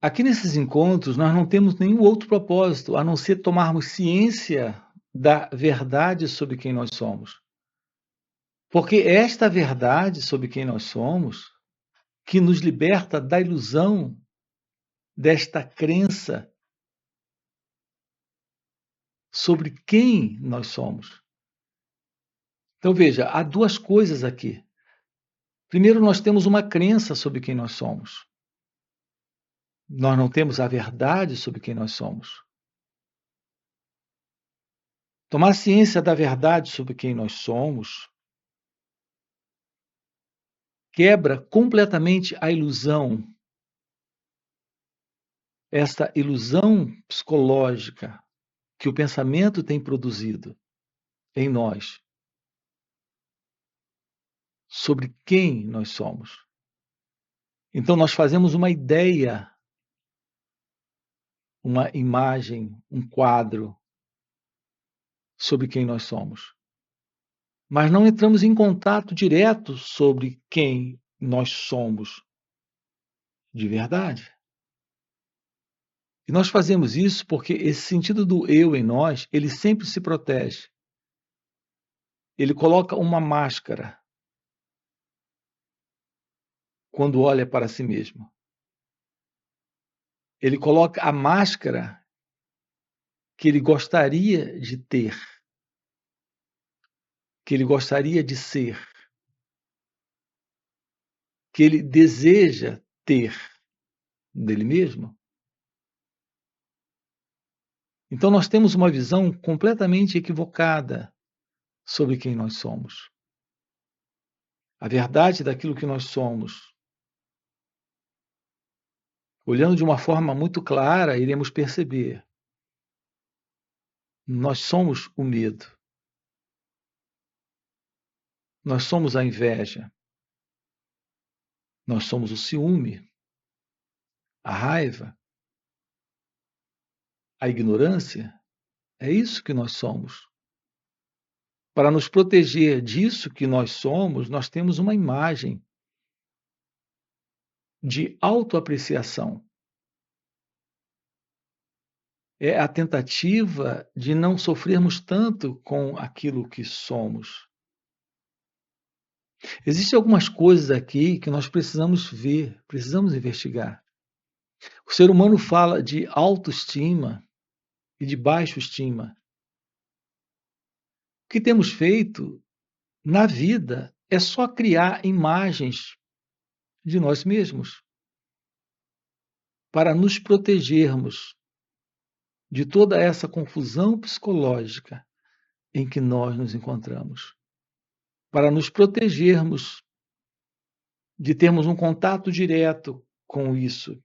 Aqui nesses encontros, nós não temos nenhum outro propósito, a não ser tomarmos ciência da verdade sobre quem nós somos. Porque é esta verdade sobre quem nós somos que nos liberta da ilusão desta crença sobre quem nós somos. Então veja, há duas coisas aqui. Primeiro, nós temos uma crença sobre quem nós somos. Nós não temos a verdade sobre quem nós somos. Tomar ciência da verdade sobre quem nós somos quebra completamente a ilusão, esta ilusão psicológica que o pensamento tem produzido em nós sobre quem nós somos. Então, nós fazemos uma ideia, uma imagem, um quadro sobre quem nós somos. Mas não entramos em contato direto sobre quem nós somos de verdade. E nós fazemos isso porque esse sentido do eu em nós, ele sempre se protege. Ele coloca uma máscara quando olha para si mesmo. Ele coloca a máscara que ele gostaria de ter, que ele gostaria de ser, que ele deseja ter dele mesmo. Então nós temos uma visão completamente equivocada sobre quem nós somos. A verdade daquilo que nós somos. Olhando de uma forma muito clara, iremos perceber. Nós somos o medo. Nós somos a inveja. Nós somos o ciúme, a raiva, a ignorância. É isso que nós somos. Para nos proteger disso que nós somos, nós temos uma imagem de autoapreciação. É a tentativa de não sofrermos tanto com aquilo que somos. Existem algumas coisas aqui que nós precisamos ver, precisamos investigar. O ser humano fala de autoestima e de baixa estima. O que temos feito na vida é só criar imagens de nós mesmos para nos protegermos de toda essa confusão psicológica em que nós nos encontramos, para nos protegermos de termos um contato direto com isso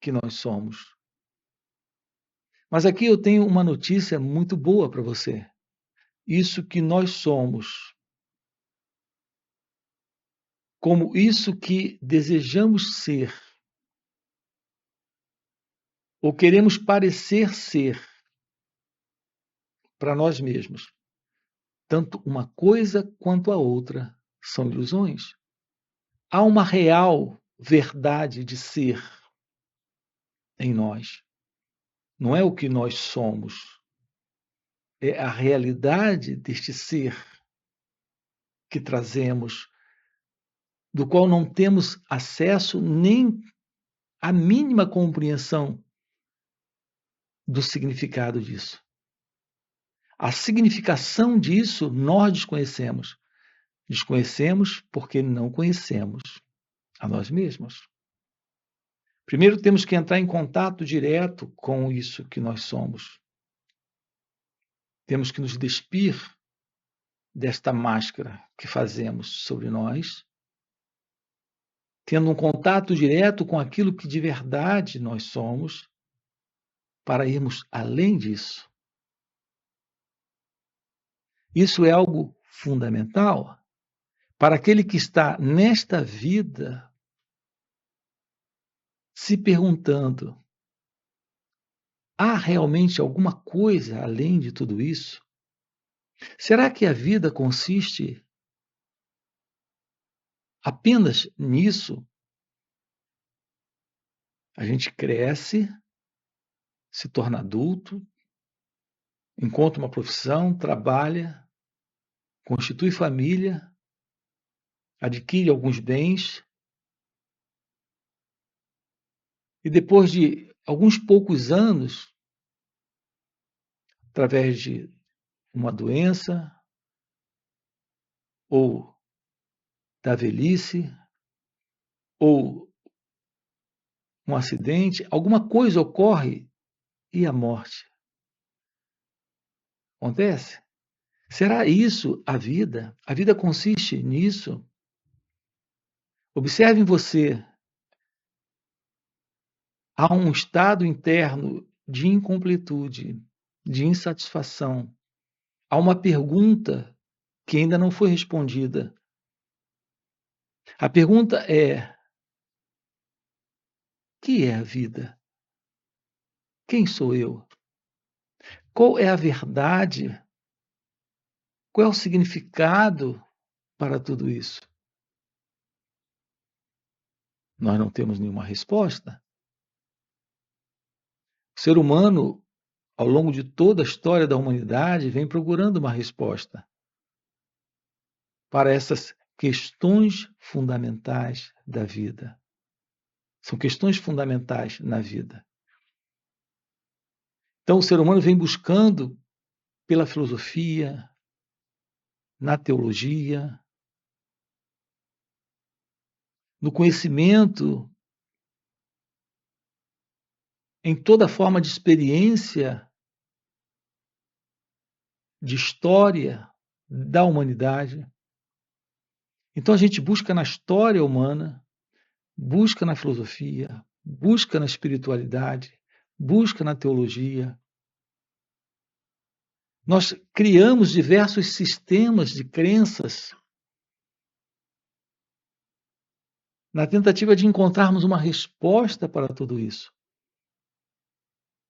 que nós somos. Mas aqui eu tenho uma notícia muito boa para você. Isso que nós somos, como isso que desejamos ser, ou queremos parecer ser para nós mesmos, tanto uma coisa quanto a outra são ilusões. Há uma real verdade de ser em nós. Não é o que nós somos, é a realidade deste ser que trazemos, do qual não temos acesso nem a mínima compreensão do significado disso. A significação disso nós desconhecemos. Desconhecemos porque não conhecemos a nós mesmos. Primeiro temos que entrar em contato direto com isso que nós somos. Temos que nos despir desta máscara que fazemos sobre nós, tendo um contato direto com aquilo que de verdade nós somos, para irmos além disso. Isso é algo fundamental para aquele que está nesta vida se perguntando: há realmente alguma coisa além de tudo isso? Será que a vida consiste apenas nisso? A gente cresce, se torna adulto, encontra uma profissão, trabalha, constitui família, adquire alguns bens e depois de alguns poucos anos, através de uma doença ou da velhice ou um acidente, alguma coisa ocorre e a morte acontece. Será isso a vida? A vida consiste nisso? Observe em você, há um estado interno de incompletude, de insatisfação. Há uma pergunta que ainda não foi respondida. A pergunta é: que é a vida? Quem sou eu? Qual é a verdade? Qual é o significado para tudo isso? Nós não temos nenhuma resposta. O ser humano, ao longo de toda a história da humanidade, vem procurando uma resposta para essas questões fundamentais da vida. São questões fundamentais na vida. Então, o ser humano vem buscando pela filosofia, na teologia, no conhecimento, em toda forma de experiência, de história da humanidade. Então, a gente busca na história humana, busca na filosofia, busca na espiritualidade, busca na teologia. Nós criamos diversos sistemas de crenças na tentativa de encontrarmos uma resposta para tudo isso.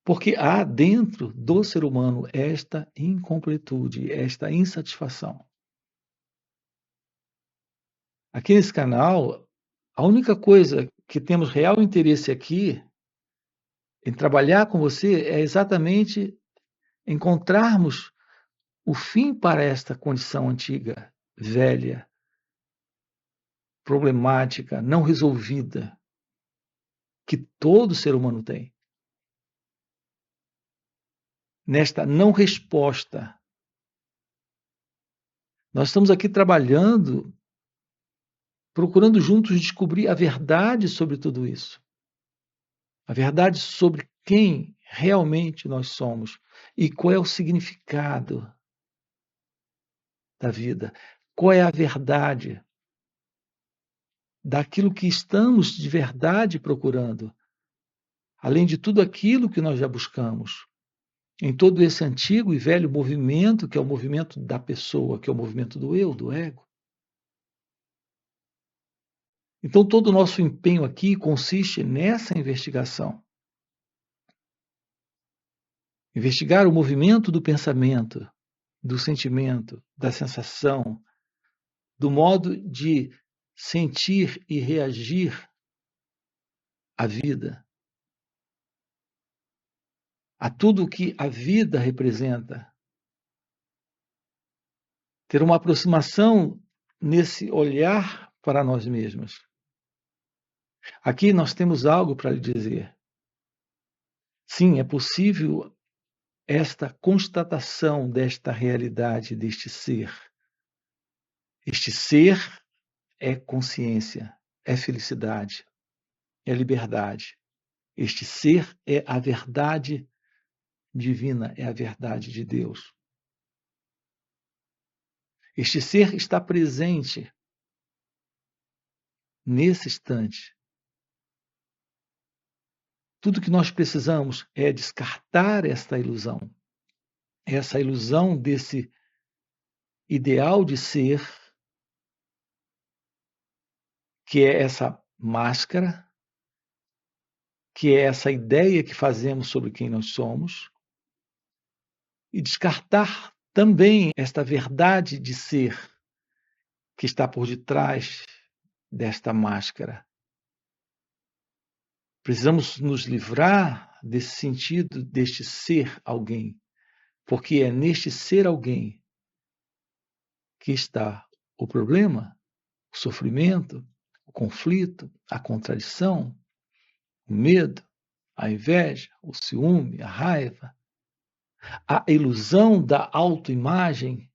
Porque há dentro do ser humano esta incompletude, esta insatisfação. Aqui nesse canal, a única coisa que temos real interesse aqui em trabalhar com você é exatamente encontrarmos o fim para esta condição antiga, velha, problemática, não resolvida, que todo ser humano tem. Nesta não resposta. Nós estamos aqui trabalhando, procurando juntos descobrir a verdade sobre tudo isso. A verdade sobre quem realmente nós somos e qual é o significado da vida. Qual é a verdade daquilo que estamos de verdade procurando, além de tudo aquilo que nós já buscamos. Em todo esse antigo e velho movimento, que é o movimento da pessoa, que é o movimento do eu, do ego. Então, todo o nosso empenho aqui consiste nessa investigação. Investigar o movimento do pensamento, do sentimento, da sensação, do modo de sentir e reagir à vida, a tudo o que a vida representa. Ter uma aproximação nesse olhar para nós mesmos. Aqui nós temos algo para lhe dizer. Sim, é possível esta constatação desta realidade, deste ser. Este ser é consciência, é felicidade, é liberdade. Este ser é a verdade divina, é a verdade de Deus. Este ser está presente nesse instante. Tudo que nós precisamos é descartar essa ilusão desse ideal de ser, que é essa máscara, que é essa ideia que fazemos sobre quem nós somos, e descartar também esta verdade de ser que está por detrás desta máscara. Precisamos nos livrar desse sentido, deste ser alguém, porque é neste ser alguém que está o problema, o sofrimento, o conflito, a contradição, o medo, a inveja, o ciúme, a raiva, a ilusão da autoimagem.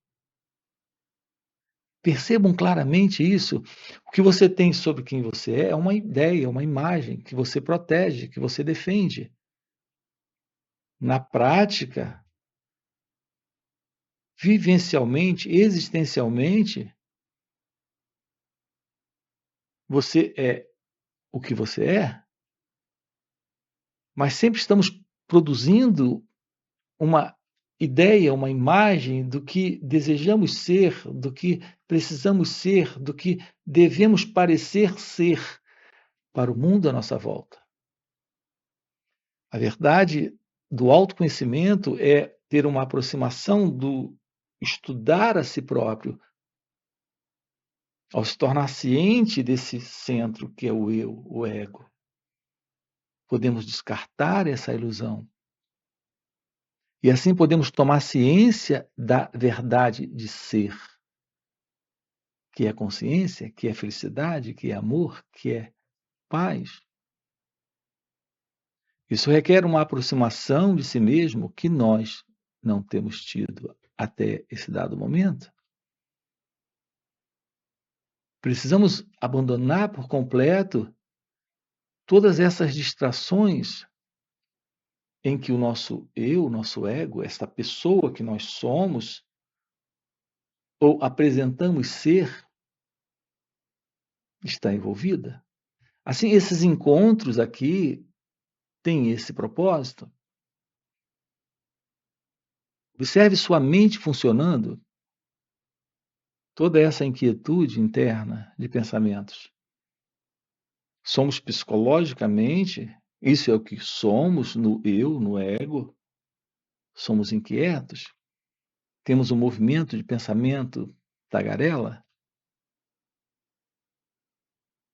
Percebam claramente isso. O que você tem sobre quem você é uma ideia, uma imagem que você protege, que você defende. Na prática, vivencialmente, existencialmente, você é o que você é, mas sempre estamos produzindo uma ideia, uma imagem do que desejamos ser, do que precisamos ser, do que devemos parecer ser para o mundo à nossa volta. A verdade do autoconhecimento é ter uma aproximação do estudar a si próprio, ao se tornar ciente desse centro que é o eu, o ego. Podemos descartar essa ilusão. E assim podemos tomar ciência da verdade de ser, que é consciência, que é felicidade, que é amor, que é paz. Isso requer uma aproximação de si mesmo que nós não temos tido até esse dado momento. Precisamos abandonar por completo todas essas distrações em que o nosso eu, o nosso ego, esta pessoa que nós somos ou apresentamos ser, está envolvida. Assim, esses encontros aqui têm esse propósito. Observe sua mente funcionando, toda essa inquietude interna de pensamentos. Somos psicologicamente, isso é o que somos no eu, no ego, somos inquietos, temos um movimento de pensamento tagarela.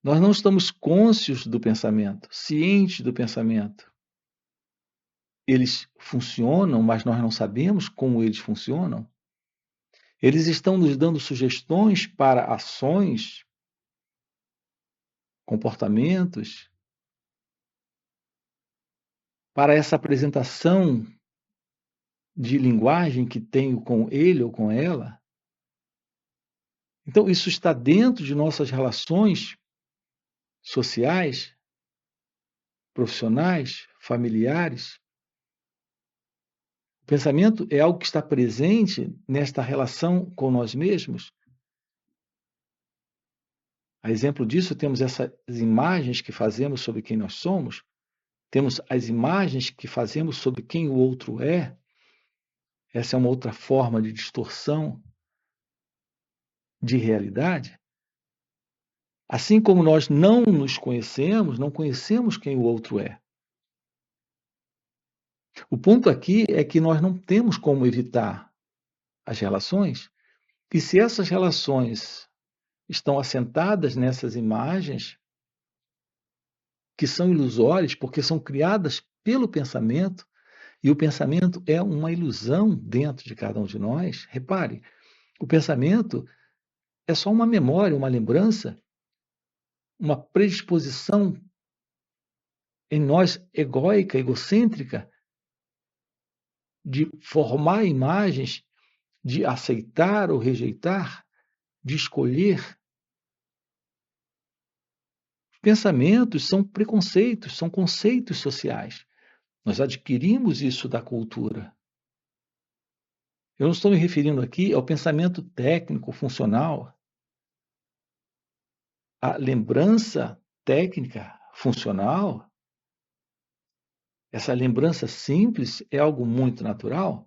Nós não estamos cônscios do pensamento, cientes do pensamento. Eles funcionam, mas nós não sabemos como eles funcionam. Eles estão nos dando sugestões para ações, comportamentos, para essa apresentação de linguagem que tenho com ele ou com ela. Então, isso está dentro de nossas relações sociais, profissionais, familiares. O pensamento é algo que está presente nesta relação com nós mesmos. A exemplo disso, temos essas imagens que fazemos sobre quem nós somos, temos as imagens que fazemos sobre quem o outro é. Essa é uma outra forma de distorção de realidade. Assim como nós não nos conhecemos, não conhecemos quem o outro é. O ponto aqui é que nós não temos como evitar as relações, e se essas relações estão assentadas nessas imagens, que são ilusórias, porque são criadas pelo pensamento, e o pensamento é uma ilusão dentro de cada um de nós. Repare, o pensamento é só uma memória, uma lembrança, uma predisposição em nós egóica, egocêntrica, de formar imagens, de aceitar ou rejeitar, de escolher. Pensamentos são preconceitos, são conceitos sociais. Nós adquirimos isso da cultura. Eu não estou me referindo aqui ao pensamento técnico, funcional, à lembrança técnica, funcional. Essa lembrança simples é algo muito natural.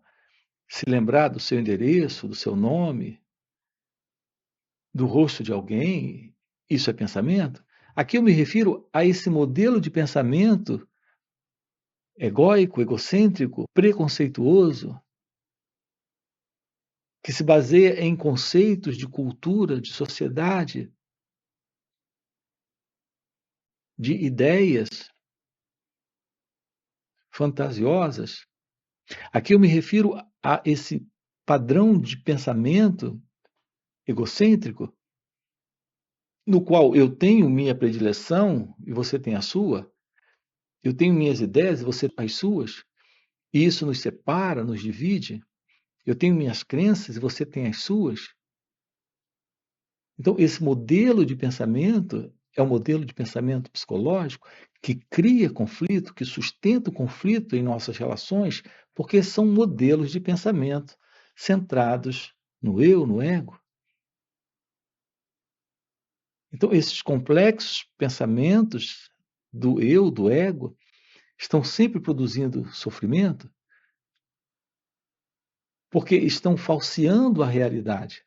Se lembrar do seu endereço, do seu nome, do rosto de alguém, isso é pensamento? Aqui eu me refiro a esse modelo de pensamento egóico, egocêntrico, preconceituoso, que se baseia em conceitos de cultura, de sociedade, de ideias. fantasiosas. Aqui eu me refiro a esse padrão de pensamento egocêntrico, no qual eu tenho minha predileção e você tem a sua, eu tenho minhas ideias e você as suas, e isso nos separa, nos divide. Eu tenho minhas crenças e você tem as suas. Então, esse modelo de pensamento é um modelo de pensamento psicológico que cria conflito, que sustenta o conflito em nossas relações, porque são modelos de pensamento centrados no eu, no ego. Então, esses complexos pensamentos do eu, do ego, estão sempre produzindo sofrimento, porque estão falseando a realidade.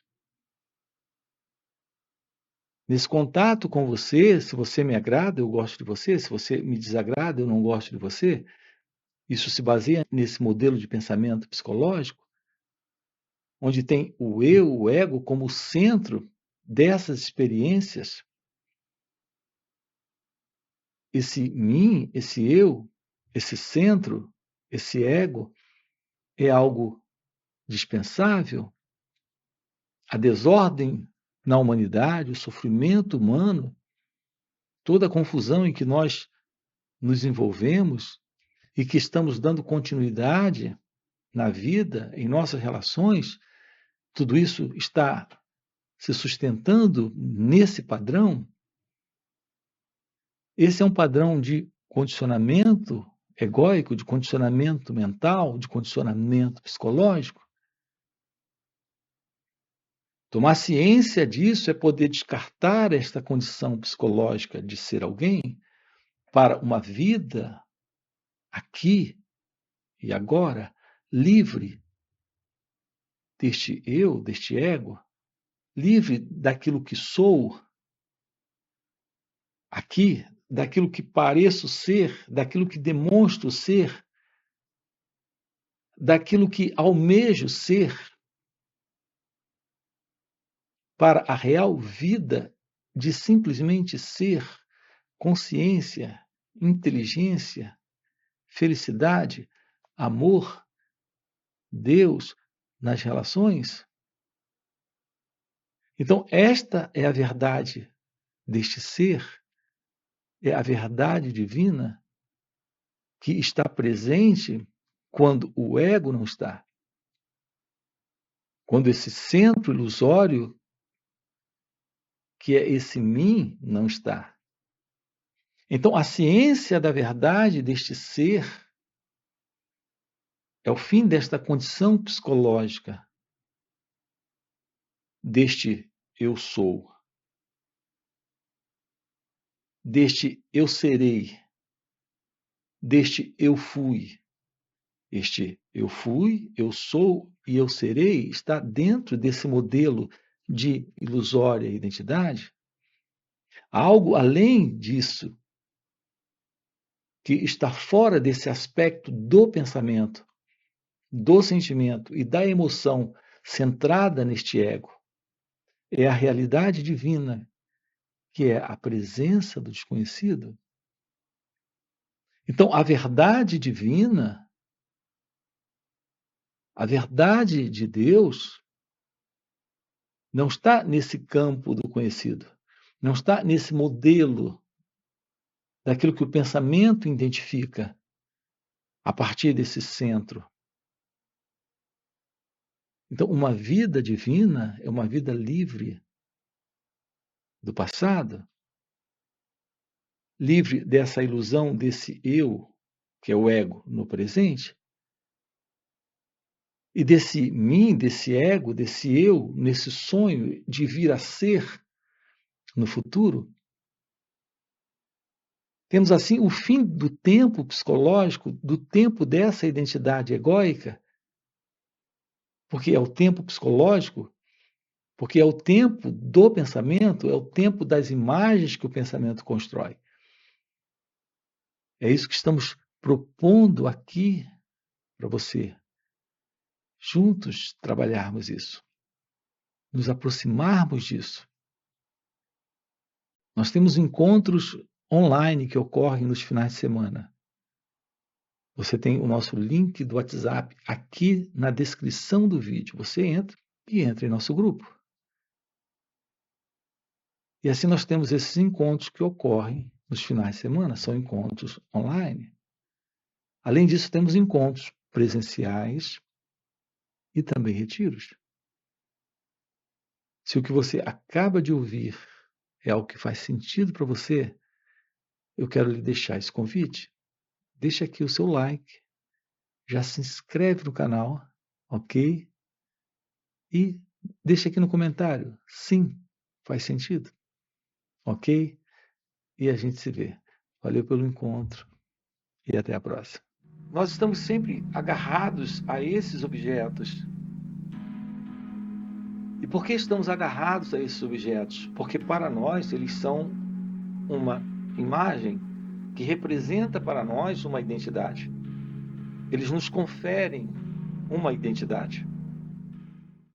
Nesse contato com você, se você me agrada, eu gosto de você, se você me desagrada, eu não gosto de você. Isso se baseia nesse modelo de pensamento psicológico, onde tem o eu, o ego, como centro dessas experiências. Esse mim, esse eu, esse centro, esse ego, é algo dispensável. A desordem na humanidade, o sofrimento humano, toda a confusão em que nós nos envolvemos e que estamos dando continuidade na vida, em nossas relações, tudo isso está se sustentando nesse padrão. Esse é um padrão de condicionamento egóico, de condicionamento mental, de condicionamento psicológico. Tomar ciência disso é poder descartar esta condição psicológica de ser alguém para uma vida aqui e agora, livre deste eu, deste ego, livre daquilo que sou aqui, daquilo que pareço ser, daquilo que demonstro ser, daquilo que almejo ser, para a real vida de simplesmente ser, consciência, inteligência, felicidade, amor, Deus nas relações. Então, esta é a verdade deste ser, é a verdade divina que está presente quando o ego não está. Quando esse centro ilusório, que é esse mim, não está. Então, a ciência da verdade deste ser é o fim desta condição psicológica, deste eu sou, deste eu serei, deste eu fui. Este eu fui, eu sou e eu serei está dentro desse modelo de ilusória identidade. Algo além disso, que está fora desse aspecto do pensamento, do sentimento e da emoção centrada neste ego. É a realidade divina, que é a presença do desconhecido. Então, a verdade divina, a verdade de Deus, não está nesse campo do conhecido, não está nesse modelo daquilo que o pensamento identifica a partir desse centro. Então, uma vida divina é uma vida livre do passado, livre dessa ilusão desse eu, que é o ego, no presente, e desse mim, desse ego, desse eu, nesse sonho de vir a ser no futuro. Temos, assim, o fim do tempo psicológico, do tempo dessa identidade egóica, porque é o tempo psicológico, porque é o tempo do pensamento, é o tempo das imagens que o pensamento constrói. É isso que estamos propondo aqui para você. Juntos trabalharmos isso, nos aproximarmos disso. Nós temos encontros online que ocorrem nos finais de semana. Você tem o nosso link do WhatsApp aqui na descrição do vídeo. Você entra e entra em nosso grupo. E assim nós temos esses encontros que ocorrem nos finais de semana, são encontros online. Além disso, temos encontros presenciais e também retiros. Se o que você acaba de ouvir é algo que faz sentido para você, eu quero lhe deixar esse convite. Deixa aqui o seu like, já se inscreve no canal, ok? E deixa aqui no comentário, sim, faz sentido, ok? E a gente se vê. Valeu pelo encontro e até a próxima. Nós estamos sempre agarrados a esses objetos. E por que estamos agarrados a esses objetos? Porque para nós eles são uma imagem que representa para nós uma identidade. Eles nos conferem uma identidade.